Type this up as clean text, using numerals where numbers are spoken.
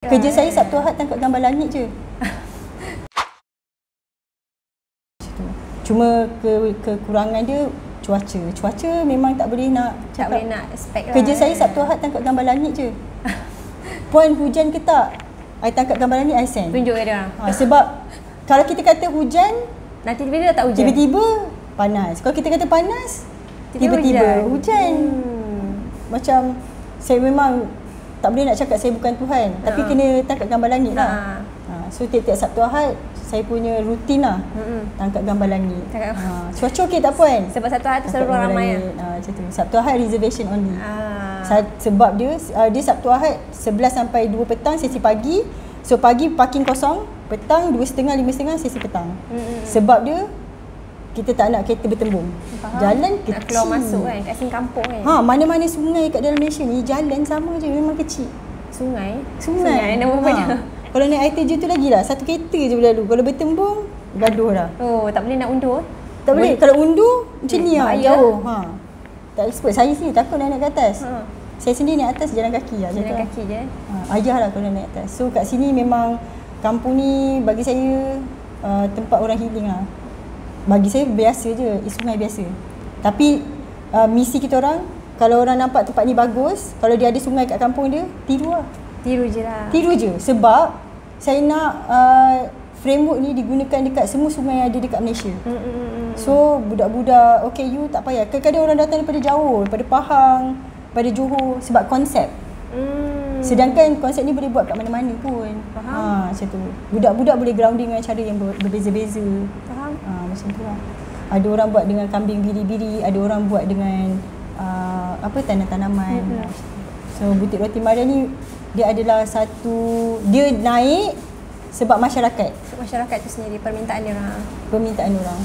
Kerja saya Sabtu Ahad tangkap gambar langit je. Cuma kekurangan dia cuaca. Cuaca memang tak boleh nak tak boleh nak expect lah. Kerja saya Sabtu Ahad tangkap gambar langit je. Puan hujan ke tak? I tangkap gambar langit, I send. Tunjuk dia. Sebab kalau kita kata hujan, nanti tiba-tiba tak hujan. Tiba-tiba panas. Kalau kita kata panas, tiba-tiba hujan. Macam saya memang tak boleh nak cakap saya bukan Tuhan, tapi kena tangkap gambar langit lah. So tiap-tiap Sabtu Ahad saya punya rutin lah tangkap gambar langit. Cuaca okey tak puan? Sebab Sabtu Ahad tu selalu orang ramai lah. Macam tu. Sabtu Ahad reservation only. Sebab dia Sabtu Ahad 11 sampai 2 petang sesi pagi. So pagi parking kosong, petang 2.30 5.30 sesi petang. Sebab dia kita tak nak kereta bertembung. Jalan kecil. Nak keluar masuk kan, kat sini kampung kan. Mana-mana sungai kat dalam Malaysia ni jalan sama je, memang kecil. Sungai? Nama banyak. Kalau naik air terjun tu lagilah, satu kereta je boleh lalu. Kalau bertembung, gaduh dah. Oh, tak boleh nak undur? Tak boleh. Kalau undur, macam ni lah, jauh. Tak expert. Saya sini takut nak naik ke atas. Saya sendiri naik atas jalan kaki lah. Jalan kaki je? Ayah lah kalau naik atas. So kat sini memang kampung ni bagi saya tempat orang healing lah. Bagi saya biasa je, sungai biasa. Tapi misi kita orang, kalau orang nampak tempat ni bagus, kalau dia ada sungai kat kampung dia, tiru lah. Tiru je lah. Tiru je. Sebab saya nak framework ni digunakan dekat semua sungai yang ada dekat Malaysia. So budak-budak OKU tak payah. Kadang-kadang orang datang daripada jauh, daripada Pahang, daripada Johor sebab konsep. Sedangkan konsep ni boleh buat kat mana-mana pun. Macam tu. Budak-budak boleh grounding dengan cara yang berbeza-beza. Faham? Macam tu lah. Ada orang buat dengan kambing biri-biri, ada orang buat dengan tanam-tanaman. So butik roti Maria ni dia adalah satu, dia naik sebab masyarakat. Masyarakat tu sendiri, permintaan dia orang. Permintaan orang.